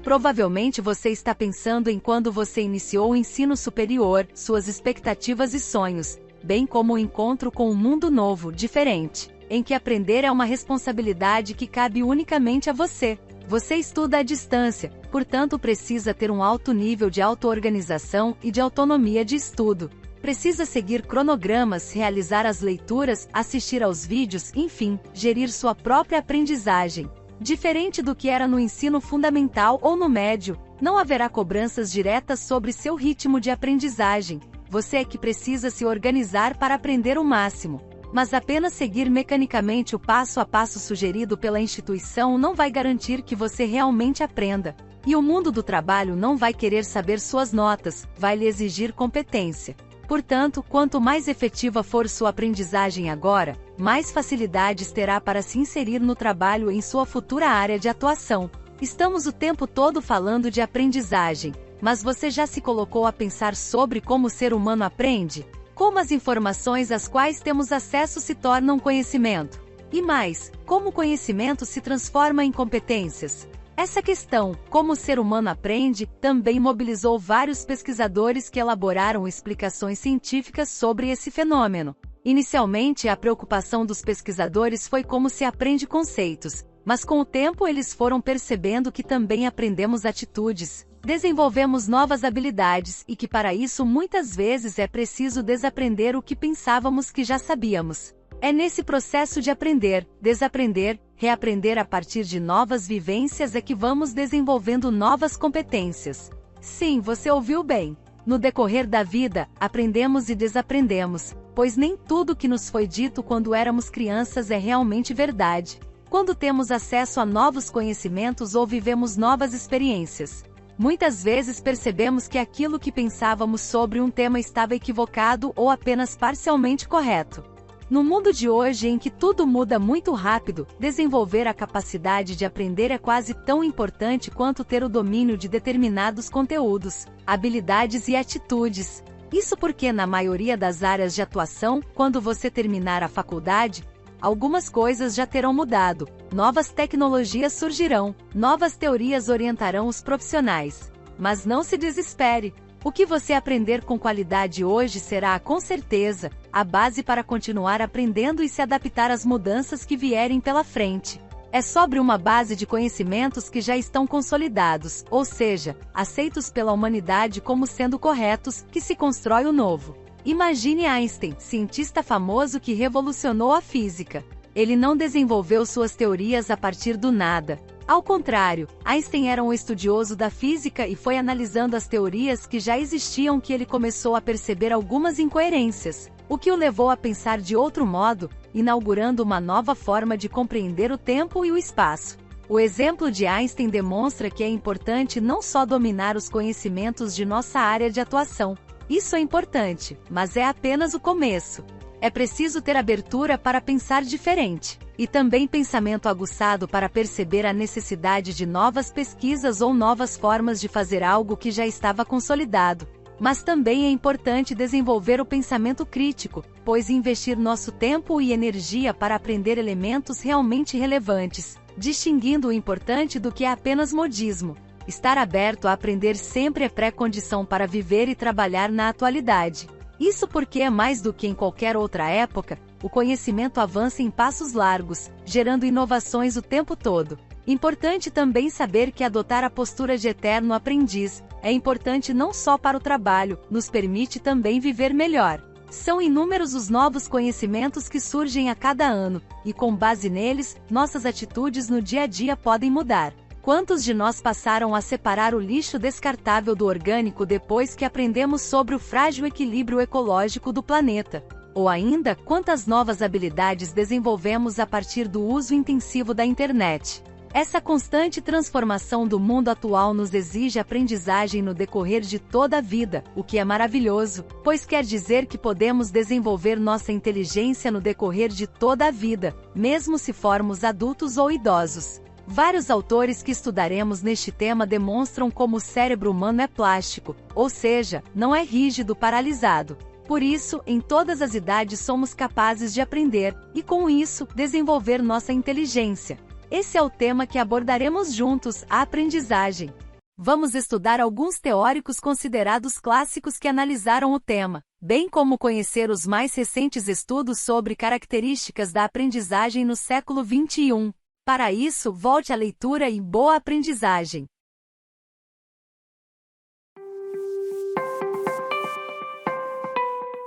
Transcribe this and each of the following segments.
Provavelmente você está pensando em quando você iniciou o ensino superior, suas expectativas e sonhos, bem como o encontro com um mundo novo, diferente, em que aprender é uma responsabilidade que cabe unicamente a você. Você estuda à distância, portanto precisa ter um alto nível de auto-organização e de autonomia de estudo. Precisa seguir cronogramas, realizar as leituras, assistir aos vídeos, enfim, gerir sua própria aprendizagem. Diferente do que era no ensino fundamental ou no médio, não haverá cobranças diretas sobre seu ritmo de aprendizagem. Você é que precisa se organizar para aprender o máximo. Mas apenas seguir mecanicamente o passo a passo sugerido pela instituição não vai garantir que você realmente aprenda. E o mundo do trabalho não vai querer saber suas notas, vai lhe exigir competência. Portanto, quanto mais efetiva for sua aprendizagem agora, mais facilidades terá para se inserir no trabalho em sua futura área de atuação. Estamos o tempo todo falando de aprendizagem, mas você já se colocou a pensar sobre como o ser humano aprende? Como as informações às quais temos acesso se tornam conhecimento? E mais, como o conhecimento se transforma em competências? Essa questão, como o ser humano aprende, também mobilizou vários pesquisadores que elaboraram explicações científicas sobre esse fenômeno. Inicialmente, a preocupação dos pesquisadores foi como se aprende conceitos, mas com o tempo eles foram percebendo que também aprendemos atitudes, desenvolvemos novas habilidades e que para isso muitas vezes é preciso desaprender o que pensávamos que já sabíamos. É nesse processo de aprender, desaprender, reaprender a partir de novas vivências é que vamos desenvolvendo novas competências. Sim, você ouviu bem. No decorrer da vida, aprendemos e desaprendemos, pois nem tudo que nos foi dito quando éramos crianças é realmente verdade. Quando temos acesso a novos conhecimentos ou vivemos novas experiências, muitas vezes percebemos que aquilo que pensávamos sobre um tema estava equivocado ou apenas parcialmente correto. No mundo de hoje em que tudo muda muito rápido, desenvolver a capacidade de aprender é quase tão importante quanto ter o domínio de determinados conteúdos, habilidades e atitudes. Isso porque na maioria das áreas de atuação, quando você terminar a faculdade, algumas coisas já terão mudado, novas tecnologias surgirão, novas teorias orientarão os profissionais. Mas não se desespere. O que você aprender com qualidade hoje será, com certeza, a base para continuar aprendendo e se adaptar às mudanças que vierem pela frente. É sobre uma base de conhecimentos que já estão consolidados, ou seja, aceitos pela humanidade como sendo corretos, que se constrói o novo. Imagine Einstein, cientista famoso que revolucionou a física. Ele não desenvolveu suas teorias a partir do nada. Ao contrário, Einstein era um estudioso da física e foi analisando as teorias que já existiam que ele começou a perceber algumas incoerências, o que o levou a pensar de outro modo, inaugurando uma nova forma de compreender o tempo e o espaço. O exemplo de Einstein demonstra que é importante não só dominar os conhecimentos de nossa área de atuação. Isso é importante, mas é apenas o começo. É preciso ter abertura para pensar diferente, e também pensamento aguçado para perceber a necessidade de novas pesquisas ou novas formas de fazer algo que já estava consolidado. Mas também é importante desenvolver o pensamento crítico, pois investir nosso tempo e energia para aprender elementos realmente relevantes, distinguindo o importante do que é apenas modismo. Estar aberto a aprender sempre é pré-condição para viver e trabalhar na atualidade. Isso porque é mais do que em qualquer outra época, o conhecimento avança em passos largos, gerando inovações o tempo todo. Importante também saber que adotar a postura de eterno aprendiz é importante não só para o trabalho, nos permite também viver melhor. São inúmeros os novos conhecimentos que surgem a cada ano, e com base neles, nossas atitudes no dia a dia podem mudar. Quantos de nós passaram a separar o lixo descartável do orgânico depois que aprendemos sobre o frágil equilíbrio ecológico do planeta? Ou ainda, quantas novas habilidades desenvolvemos a partir do uso intensivo da internet? Essa constante transformação do mundo atual nos exige aprendizagem no decorrer de toda a vida, o que é maravilhoso, pois quer dizer que podemos desenvolver nossa inteligência no decorrer de toda a vida, mesmo se formos adultos ou idosos. Vários autores que estudaremos neste tema demonstram como o cérebro humano é plástico, ou seja, não é rígido, paralisado. Por isso, em todas as idades somos capazes de aprender, e com isso, desenvolver nossa inteligência. Esse é o tema que abordaremos juntos, a aprendizagem. Vamos estudar alguns teóricos considerados clássicos que analisaram o tema, bem como conhecer os mais recentes estudos sobre características da aprendizagem no século XXI. Para isso, volte à leitura e boa aprendizagem!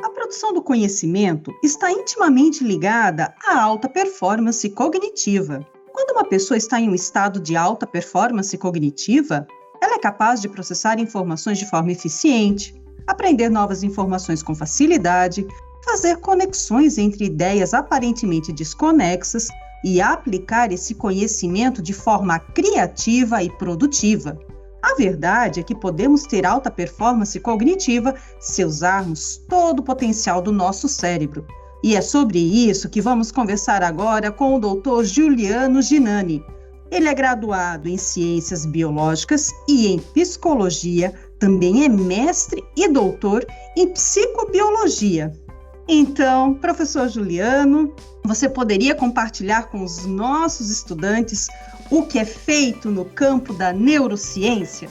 A produção do conhecimento está intimamente ligada à alta performance cognitiva. Quando uma pessoa está em um estado de alta performance cognitiva, ela é capaz de processar informações de forma eficiente, aprender novas informações com facilidade, fazer conexões entre ideias aparentemente desconexas e aplicar esse conhecimento de forma criativa e produtiva. A verdade é que podemos ter alta performance cognitiva se usarmos todo o potencial do nosso cérebro. E é sobre isso que vamos conversar agora com o Dr. Juliano Ginani. Ele é graduado em Ciências Biológicas e em Psicologia, também é mestre e doutor em Psicobiologia. Então, professor Juliano, você poderia compartilhar com os nossos estudantes o que é feito no campo da neurociência?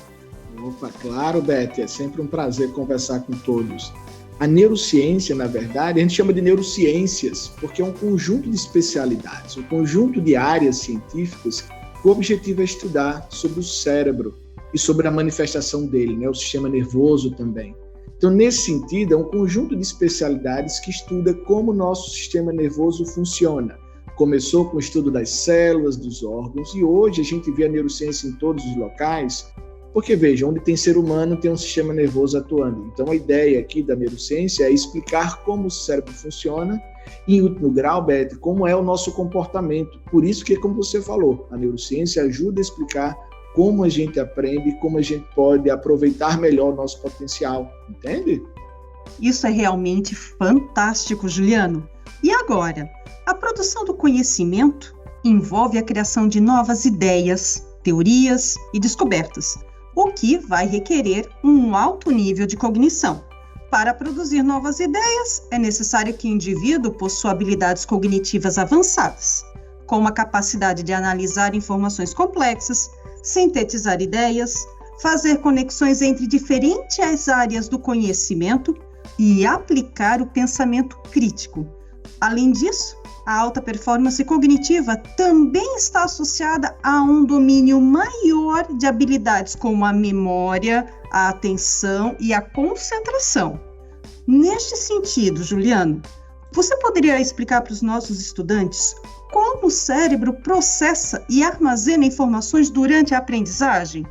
Opa, claro, Beth, é sempre um prazer conversar com todos. A neurociência, na verdade, a gente chama de neurociências, porque é um conjunto de especialidades, um conjunto de áreas científicas. O objetivo é estudar sobre o cérebro e sobre a manifestação dele, né? O sistema nervoso também. Então, nesse sentido, é um conjunto de especialidades que estuda como o nosso sistema nervoso funciona. Começou com o estudo das células, dos órgãos, e hoje a gente vê a neurociência em todos os locais, porque, veja, onde tem ser humano tem um sistema nervoso atuando. Então, a ideia aqui da neurociência é explicar como o cérebro funciona e, em último grau, Beth, como é o nosso comportamento. Por isso que, como você falou, a neurociência ajuda a explicar como a gente aprende e como a gente pode aproveitar melhor o nosso potencial. Entende? Isso é realmente fantástico, Juliano. E agora, a produção do conhecimento envolve a criação de novas ideias, teorias e descobertas, o que vai requerer um alto nível de cognição. Para produzir novas ideias, é necessário que o indivíduo possua habilidades cognitivas avançadas, como a capacidade de analisar informações complexas, sintetizar ideias, fazer conexões entre diferentes áreas do conhecimento e aplicar o pensamento crítico. Além disso, a alta performance cognitiva também está associada a um domínio maior de habilidades como a memória, a atenção e a concentração. Neste sentido, Juliano, você poderia explicar para os nossos estudantes como o cérebro processa e armazena informações durante a aprendizagem?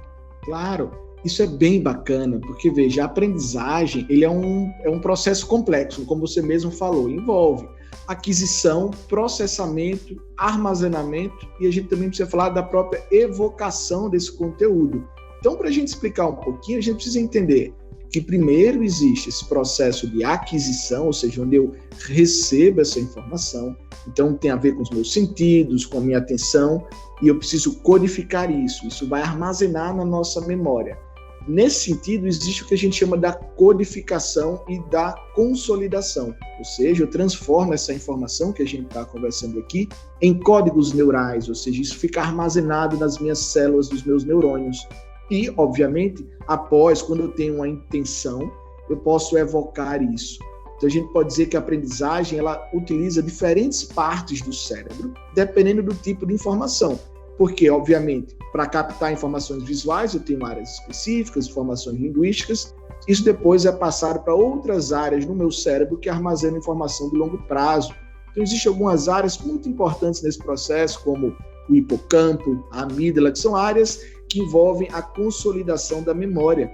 Claro, isso é bem bacana, porque, veja, a aprendizagem ele é um processo complexo, como você mesmo falou, envolve aquisição, processamento, armazenamento, e a gente também precisa falar da própria evocação desse conteúdo. Então, para a gente explicar um pouquinho, a gente precisa entender que primeiro existe esse processo de aquisição, ou seja, onde eu recebo essa informação, então tem a ver com os meus sentidos, com a minha atenção, e eu preciso codificar isso vai armazenar na nossa memória. Nesse sentido, existe o que a gente chama da codificação e da consolidação, ou seja, eu transformo essa informação que a gente está conversando aqui em códigos neurais, ou seja, isso fica armazenado nas minhas células dos meus neurônios. E, obviamente, após, quando eu tenho uma intenção, eu posso evocar isso. Então, a gente pode dizer que a aprendizagem ela utiliza diferentes partes do cérebro, dependendo do tipo de informação. Porque, obviamente, para captar informações visuais, eu tenho áreas específicas, informações linguísticas. Isso depois é passado para outras áreas no meu cérebro que armazenam informação de longo prazo. Então, existem algumas áreas muito importantes nesse processo, como o hipocampo, a amígdala, que são áreas que envolvem a consolidação da memória,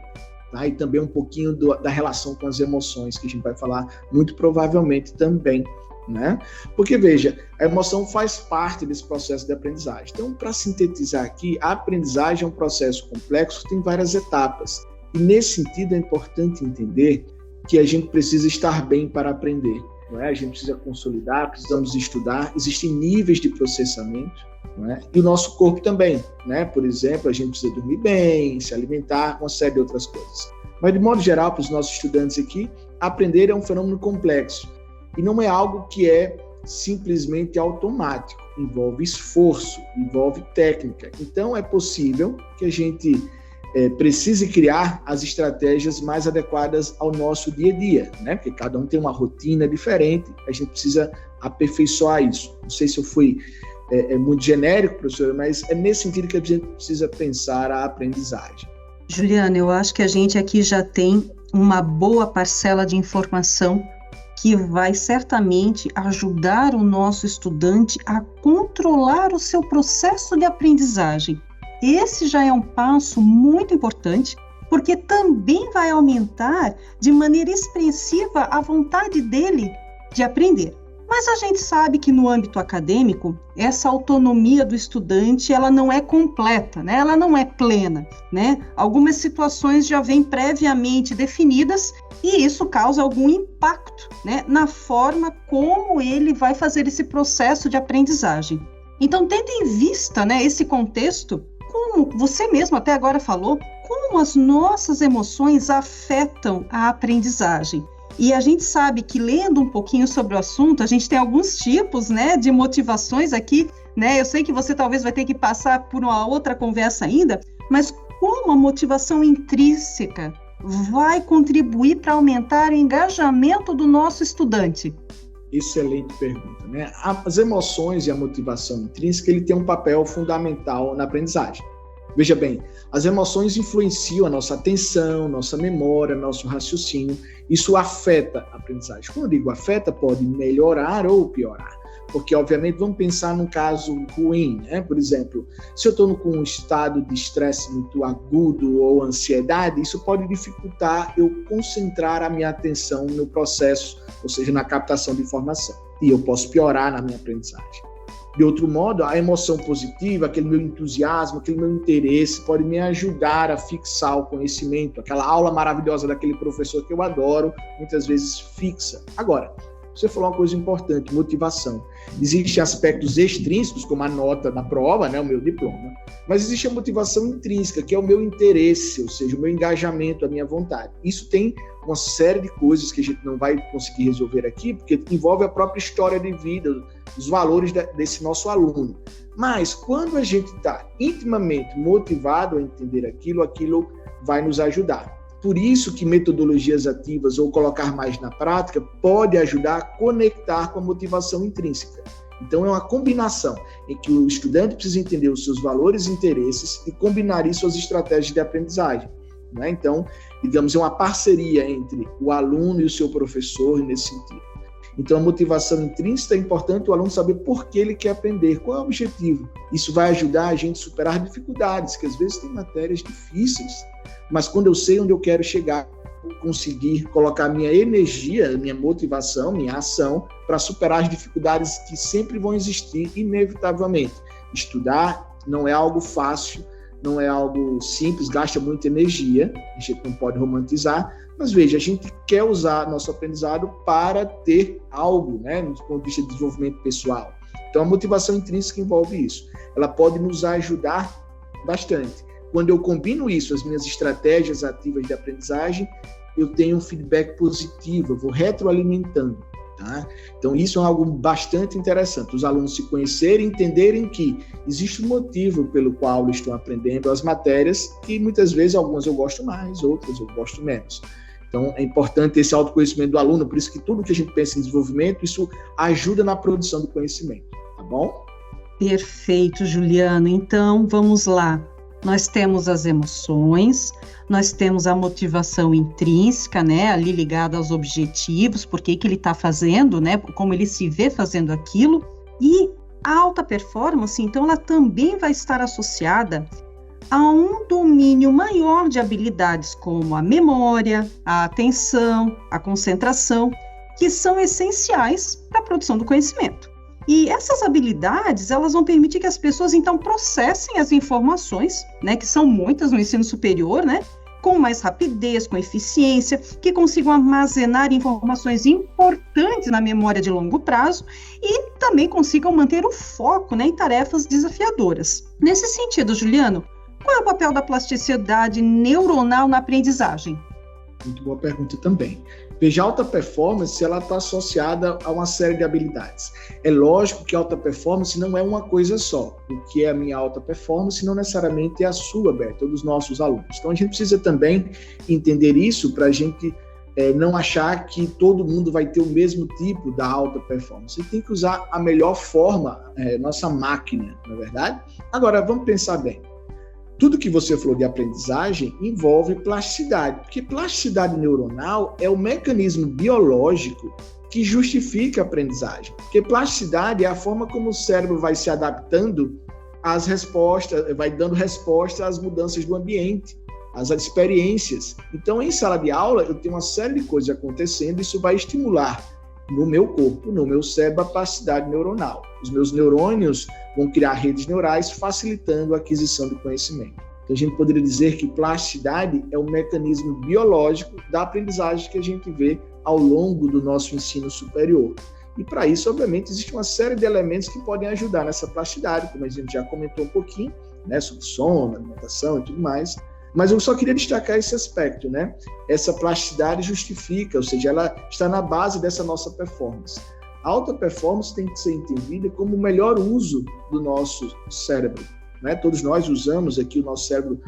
tá? E também um pouquinho da relação com as emoções, que a gente vai falar muito provavelmente também, né? Porque, veja, a emoção faz parte desse processo de aprendizagem. Então, para sintetizar aqui, a aprendizagem é um processo complexo que tem várias etapas. E, nesse sentido, é importante entender que a gente precisa estar bem para aprender, não é? A gente precisa consolidar, precisamos estudar, existem níveis de processamento, não é? E o nosso corpo também, né? Por exemplo, a gente precisa dormir bem, se alimentar, uma série de outras coisas. Mas, de modo geral, para os nossos estudantes aqui, aprender é um fenômeno complexo e não é algo que é simplesmente automático, envolve esforço, envolve técnica. Então, é possível que a gente precise criar as estratégias mais adequadas ao nosso dia a dia, né? Porque cada um tem uma rotina diferente, a gente precisa aperfeiçoar isso. Não sei se eu fui muito genérico, professora, mas é nesse sentido que a gente precisa pensar a aprendizagem. Juliana, eu acho que a gente aqui já tem uma boa parcela de informação que vai certamente ajudar o nosso estudante a controlar o seu processo de aprendizagem. Esse já é um passo muito importante, porque também vai aumentar de maneira expressiva a vontade dele de aprender. Mas a gente sabe que no âmbito acadêmico, essa autonomia do estudante, ela não é completa, né? Ela não é plena, né? Algumas situações já vêm previamente definidas e isso causa algum impacto, né, na forma como ele vai fazer esse processo de aprendizagem. Então, tendo em vista, né, esse contexto, como você mesmo até agora falou, como as nossas emoções afetam a aprendizagem. E a gente sabe que, lendo um pouquinho sobre o assunto, a gente tem alguns tipos, né, de motivações aqui, né? Eu sei que você talvez vai ter que passar por uma outra conversa ainda, mas como a motivação intrínseca vai contribuir para aumentar o engajamento do nosso estudante? Excelente pergunta, né? As emoções e a motivação intrínseca, ele tem um papel fundamental na aprendizagem. Veja bem, as emoções influenciam a nossa atenção, nossa memória, nosso raciocínio. Isso afeta a aprendizagem. Quando eu digo afeta, pode melhorar ou piorar. Porque, obviamente, vamos pensar num caso ruim, né? Por exemplo, se eu estou com um estado de estresse muito agudo ou ansiedade, isso pode dificultar eu concentrar a minha atenção no processo, ou seja, na captação de informação. E eu posso piorar na minha aprendizagem. De outro modo, a emoção positiva, aquele meu entusiasmo, aquele meu interesse, pode me ajudar a fixar o conhecimento. Aquela aula maravilhosa daquele professor que eu adoro, muitas vezes fixa. Agora, você falou uma coisa importante, motivação. Existem aspectos extrínsecos, como a nota da prova, né, o meu diploma, mas existe a motivação intrínseca, que é o meu interesse, ou seja, o meu engajamento, a minha vontade. Isso tem uma série de coisas que a gente não vai conseguir resolver aqui, porque envolve a própria história de vida, os valores desse nosso aluno. Mas quando a gente está intimamente motivado a entender aquilo vai nos ajudar. Por isso que metodologias ativas ou colocar mais na prática pode ajudar a conectar com a motivação intrínseca. Então é uma combinação em que o estudante precisa entender os seus valores e interesses e combinar isso às estratégias de aprendizagem, né? Então, digamos, é uma parceria entre o aluno e o seu professor nesse sentido. Então, a motivação intrínseca é importante o aluno saber por que ele quer aprender, qual é o objetivo. Isso vai ajudar a gente a superar dificuldades, que às vezes tem matérias difíceis, mas quando eu sei onde eu quero chegar, conseguir colocar minha energia, minha motivação, minha ação, para superar as dificuldades que sempre vão existir, inevitavelmente. Estudar não é algo fácil, não é algo simples, gasta muita energia, a gente não pode romantizar, mas veja, a gente quer usar nosso aprendizado para ter algo, né, do ponto de vista de desenvolvimento pessoal. Então, a motivação intrínseca envolve isso. Ela pode nos ajudar bastante. Quando eu combino isso, as minhas estratégias ativas de aprendizagem, eu tenho um feedback positivo, eu vou retroalimentando. Tá? Então, isso é algo bastante interessante. Os alunos se conhecerem, entenderem que existe um motivo pelo qual eles estão aprendendo as matérias, que muitas vezes algumas eu gosto mais, outras eu gosto menos. Então, é importante esse autoconhecimento do aluno, por isso que tudo que a gente pensa em desenvolvimento, isso ajuda na produção do conhecimento, tá bom? Perfeito, Juliano. Então, vamos lá. Nós temos as emoções, nós temos a motivação intrínseca, né, ali ligada aos objetivos, por que ele está fazendo, né, como ele se vê fazendo aquilo, e a alta performance, então, ela também vai estar associada a um domínio maior de habilidades como a memória, a atenção, a concentração, que são essenciais para a produção do conhecimento. E essas habilidades, elas vão permitir que as pessoas, então, processem as informações, né, que são muitas no ensino superior, né, com mais rapidez, com eficiência, que consigam armazenar informações importantes na memória de longo prazo e também consigam manter o foco, né, em tarefas desafiadoras. Nesse sentido, Juliano, qual é o papel da plasticidade neuronal na aprendizagem? Muito boa pergunta também. Veja, alta performance, ela está associada a uma série de habilidades. É lógico que alta performance não é uma coisa só. O que é a minha alta performance não necessariamente é a sua, Beto, ou dos nossos alunos. Então, a gente precisa também entender isso para a gente não achar que todo mundo vai ter o mesmo tipo da alta performance. Você tem que usar a melhor forma, nossa máquina, não é verdade? Agora, vamos pensar bem. Tudo que você falou de aprendizagem envolve plasticidade, porque plasticidade neuronal é o mecanismo biológico que justifica a aprendizagem. Porque plasticidade é a forma como o cérebro vai se adaptando às respostas, vai dando resposta às mudanças do ambiente, às experiências. Então, em sala de aula, eu tenho uma série de coisas acontecendo, isso vai estimular no meu corpo, no meu cérebro, a plasticidade neuronal. Os meus neurônios vão criar redes neurais, facilitando a aquisição de conhecimento. Então, a gente poderia dizer que plasticidade é um mecanismo biológico da aprendizagem que a gente vê ao longo do nosso ensino superior. E, para isso, obviamente, existe uma série de elementos que podem ajudar nessa plasticidade, como a gente já comentou um pouquinho, né, sobre sono, alimentação e tudo mais. Mas eu só queria destacar esse aspecto, né? Essa plasticidade justifica, ou seja, ela está na base dessa nossa performance. A alta performance tem que ser entendida como o melhor uso do nosso cérebro, né? Todos nós usamos aqui o nosso cérebro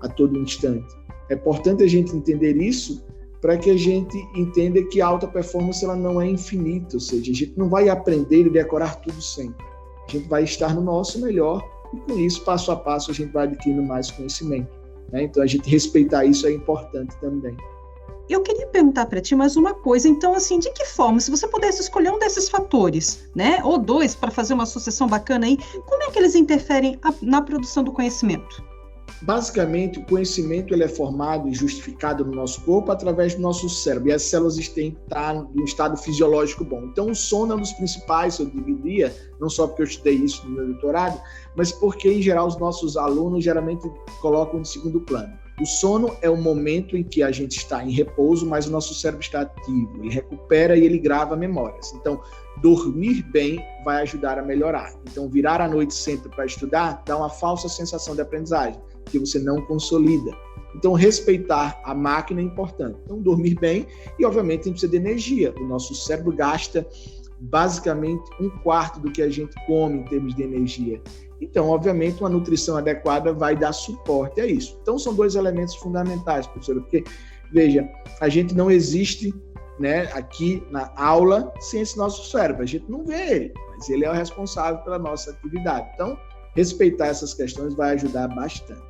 a todo instante. É importante a gente entender isso para que a gente entenda que a alta performance ela não é infinita, ou seja, a gente não vai aprender e decorar tudo sempre. A gente vai estar no nosso melhor e com isso, passo a passo, a gente vai adquirindo mais conhecimento. Então, a gente respeitar isso é importante também. Eu queria perguntar para ti mais uma coisa. Então, assim, de que forma, se você pudesse escolher um desses fatores, né, ou dois, para fazer uma associação bacana aí, como é que eles interferem na produção do conhecimento? Basicamente, o conhecimento ele é formado e justificado no nosso corpo através do nosso cérebro. E as células têm que estar em um estado fisiológico bom. Então, o sono é um dos principais, eu dividiria, não só porque eu estudei isso no meu doutorado, mas porque, em geral, os nossos alunos geralmente colocam em segundo plano. O sono é o momento em que a gente está em repouso, mas o nosso cérebro está ativo. Ele recupera e ele grava memórias. Então, dormir bem vai ajudar a melhorar. Então, virar à noite sempre para estudar dá uma falsa sensação de aprendizagem, que você não consolida. Então, respeitar a máquina é importante. Então, dormir bem e, obviamente, a gente precisa de energia. O nosso cérebro gasta basicamente 1/4 do que a gente come em termos de energia. Então, obviamente, uma nutrição adequada vai dar suporte a isso. Então, são dois elementos fundamentais, professora, porque, veja, a gente não existe, né, aqui na aula sem esse nosso cérebro. A gente não vê ele, mas ele é o responsável pela nossa atividade. Então, respeitar essas questões vai ajudar bastante.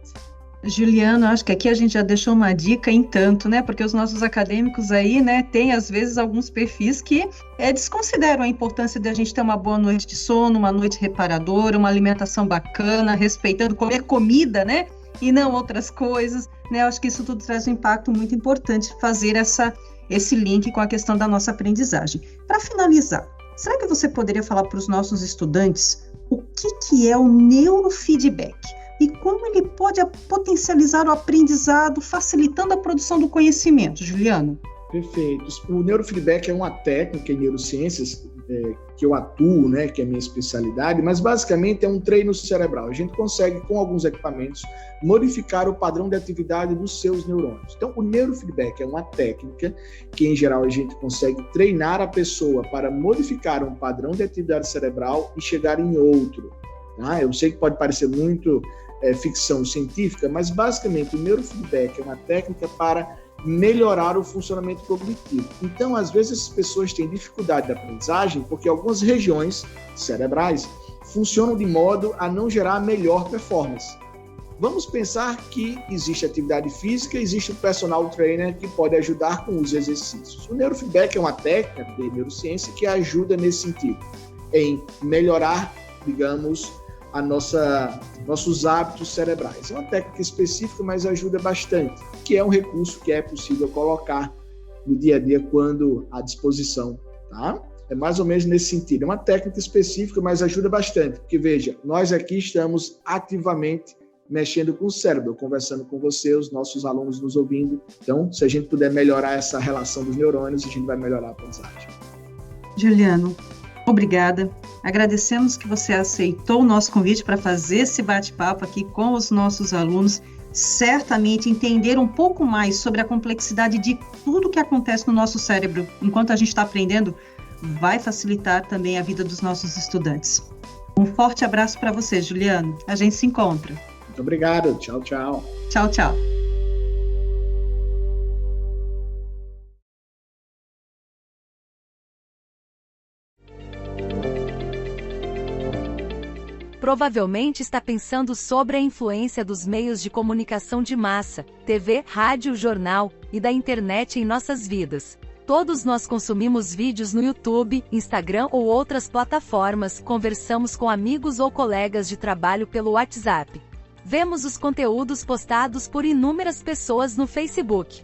Juliano, acho que aqui a gente já deixou uma dica em tanto, né? Porque os nossos acadêmicos aí, né, têm às vezes alguns perfis que desconsideram a importância de a gente ter uma boa noite de sono, uma noite reparadora, uma alimentação bacana, respeitando comer comida, né? E não outras coisas, né? Acho que isso tudo traz um impacto muito importante, fazer esse link com a questão da nossa aprendizagem. Para finalizar, será que você poderia falar para os nossos estudantes o que é o neurofeedback? E como ele pode potencializar o aprendizado, facilitando a produção do conhecimento, Juliano? Perfeito. O neurofeedback é uma técnica em neurociências que eu atuo, né, que é a minha especialidade, mas basicamente é um treino cerebral. A gente consegue, com alguns equipamentos, modificar o padrão de atividade dos seus neurônios. Então, o neurofeedback é uma técnica que, em geral, a gente consegue treinar a pessoa para modificar um padrão de atividade cerebral e chegar em outro. Tá? Eu sei que pode parecer muito ficção científica, mas basicamente o neurofeedback é uma técnica para melhorar o funcionamento cognitivo. Então, às vezes, as pessoas têm dificuldade de aprendizagem porque algumas regiões cerebrais funcionam de modo a não gerar melhor performance. Vamos pensar que existe atividade física, existe o personal trainer que pode ajudar com os exercícios. O neurofeedback é uma técnica de neurociência que ajuda nesse sentido, em melhorar, digamos, nossos hábitos cerebrais. É uma técnica específica, mas ajuda bastante, que é um recurso que é possível colocar no dia a dia quando à disposição, tá? É mais ou menos nesse sentido. É uma técnica específica, mas ajuda bastante, porque, veja, nós aqui estamos ativamente mexendo com o cérebro, conversando com você, os nossos alunos nos ouvindo. Então, se a gente puder melhorar essa relação dos neurônios, a gente vai melhorar a aprendizagem. Juliano, Obrigada. Agradecemos que você aceitou o nosso convite para fazer esse bate-papo aqui com os nossos alunos. Certamente entender um pouco mais sobre a complexidade de tudo que acontece no nosso cérebro enquanto a gente está aprendendo vai facilitar também a vida dos nossos estudantes. Um forte abraço para você, Juliano. A gente se encontra. Muito obrigado. Tchau, tchau. Tchau, tchau. Provavelmente está pensando sobre a influência dos meios de comunicação de massa, TV, rádio, jornal e da internet em nossas vidas. Todos nós consumimos vídeos no YouTube, Instagram ou outras plataformas, conversamos com amigos ou colegas de trabalho pelo WhatsApp. Vemos os conteúdos postados por inúmeras pessoas no Facebook.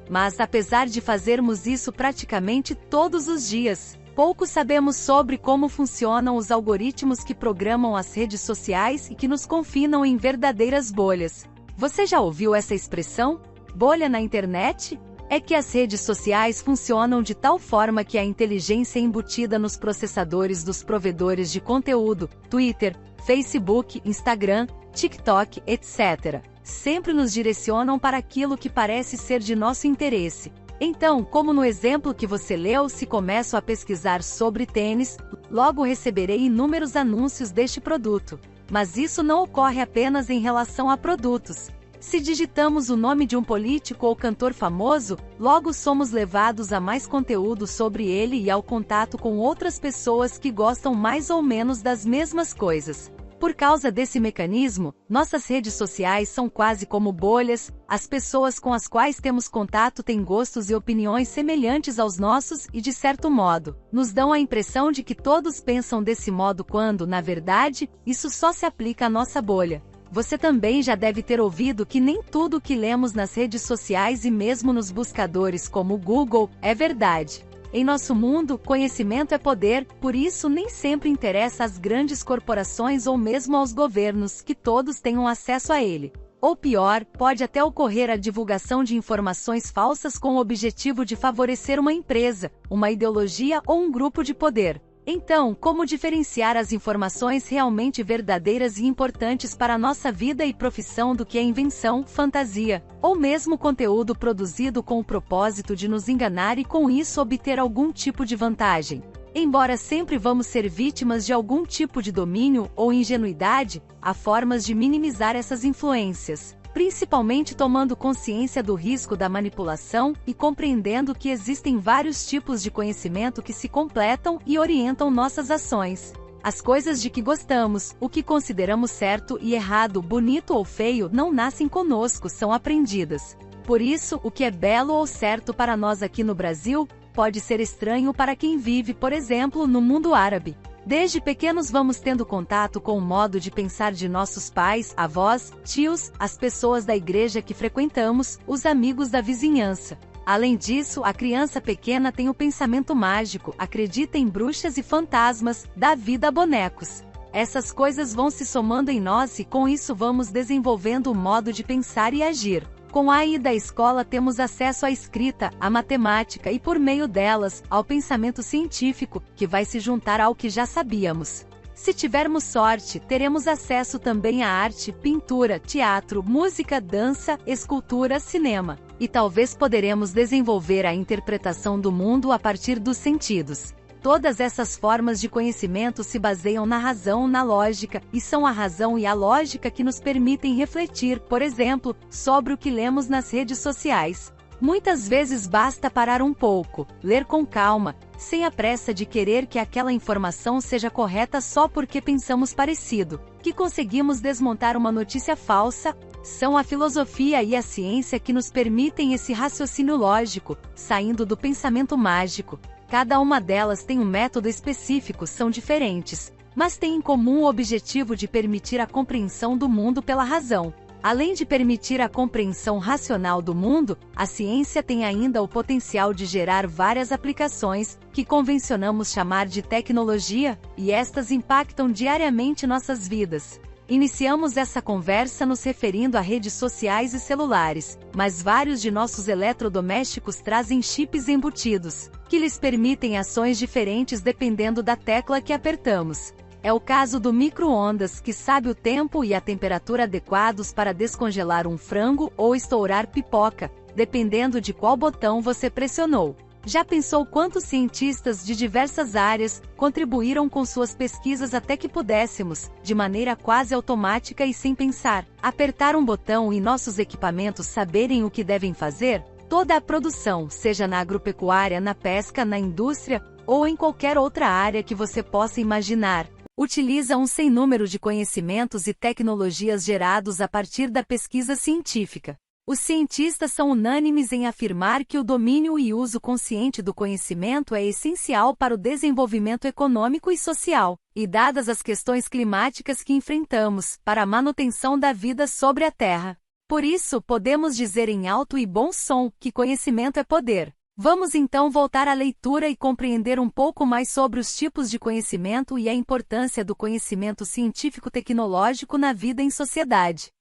Mas apesar de fazermos isso praticamente todos os dias, pouco sabemos sobre como funcionam os algoritmos que programam as redes sociais e que nos confinam em verdadeiras bolhas. Você já ouviu essa expressão? Bolha na internet? É que as redes sociais funcionam de tal forma que a inteligência embutida nos processadores dos provedores de conteúdo, Twitter, Facebook, Instagram, TikTok, etc., sempre nos direcionam para aquilo que parece ser de nosso interesse. Então, como no exemplo que você leu, se começo a pesquisar sobre tênis, logo receberei inúmeros anúncios deste produto. Mas isso não ocorre apenas em relação a produtos. Se digitamos o nome de um político ou cantor famoso, logo somos levados a mais conteúdo sobre ele e ao contato com outras pessoas que gostam mais ou menos das mesmas coisas. Por causa desse mecanismo, nossas redes sociais são quase como bolhas, as pessoas com as quais temos contato têm gostos e opiniões semelhantes aos nossos e, de certo modo, nos dão a impressão de que todos pensam desse modo quando, na verdade, isso só se aplica à nossa bolha. Você também já deve ter ouvido que nem tudo o que lemos nas redes sociais e mesmo nos buscadores como o Google é verdade. Em nosso mundo, conhecimento é poder, por isso nem sempre interessa às grandes corporações ou mesmo aos governos que todos tenham acesso a ele. Ou pior, pode até ocorrer a divulgação de informações falsas com o objetivo de favorecer uma empresa, uma ideologia ou um grupo de poder. Então, como diferenciar as informações realmente verdadeiras e importantes para a nossa vida e profissão do que é invenção, fantasia, ou mesmo conteúdo produzido com o propósito de nos enganar e com isso obter algum tipo de vantagem? Embora sempre vamos ser vítimas de algum tipo de domínio ou ingenuidade, há formas de minimizar essas influências, principalmente tomando consciência do risco da manipulação e compreendendo que existem vários tipos de conhecimento que se completam e orientam nossas ações. As coisas de que gostamos, o que consideramos certo e errado, bonito ou feio, não nascem conosco, são aprendidas. Por isso, o que é belo ou certo para nós aqui no Brasil, pode ser estranho para quem vive, por exemplo, no mundo árabe. Desde pequenos vamos tendo contato com o modo de pensar de nossos pais, avós, tios, as pessoas da igreja que frequentamos, os amigos da vizinhança. Além disso, a criança pequena tem o pensamento mágico, acredita em bruxas e fantasmas, dá vida a bonecos. Essas coisas vão se somando em nós e com isso vamos desenvolvendo o modo de pensar e agir. Com a ida à escola temos acesso à escrita, à matemática e, por meio delas, ao pensamento científico, que vai se juntar ao que já sabíamos. Se tivermos sorte, teremos acesso também à arte, pintura, teatro, música, dança, escultura, cinema. E talvez poderemos desenvolver a interpretação do mundo a partir dos sentidos. Todas essas formas de conhecimento se baseiam na razão, na lógica, e são a razão e a lógica que nos permitem refletir, por exemplo, sobre o que lemos nas redes sociais. Muitas vezes basta parar um pouco, ler com calma, sem a pressa de querer que aquela informação seja correta só porque pensamos parecido, que conseguimos desmontar uma notícia falsa. São a filosofia e a ciência que nos permitem esse raciocínio lógico, saindo do pensamento mágico. Cada uma delas tem um método específico, são diferentes, mas têm em comum o objetivo de permitir a compreensão do mundo pela razão. Além de permitir a compreensão racional do mundo, a ciência tem ainda o potencial de gerar várias aplicações, que convencionamos chamar de tecnologia, e estas impactam diariamente nossas vidas. Iniciamos essa conversa nos referindo a redes sociais e celulares, mas vários de nossos eletrodomésticos trazem chips embutidos, que lhes permitem ações diferentes dependendo da tecla que apertamos. É o caso do micro-ondas, que sabe o tempo e a temperatura adequados para descongelar um frango ou estourar pipoca, dependendo de qual botão você pressionou. Já pensou quantos cientistas de diversas áreas contribuíram com suas pesquisas até que pudéssemos, de maneira quase automática e sem pensar, apertar um botão e nossos equipamentos saberem o que devem fazer? Toda a produção, seja na agropecuária, na pesca, na indústria ou em qualquer outra área que você possa imaginar, utiliza um sem número de conhecimentos e tecnologias gerados a partir da pesquisa científica. Os cientistas são unânimes em afirmar que o domínio e uso consciente do conhecimento é essencial para o desenvolvimento econômico e social, e dadas as questões climáticas que enfrentamos, para a manutenção da vida sobre a Terra. Por isso, podemos dizer em alto e bom som que conhecimento é poder. Vamos então voltar à leitura e compreender um pouco mais sobre os tipos de conhecimento e a importância do conhecimento científico-tecnológico na vida em sociedade.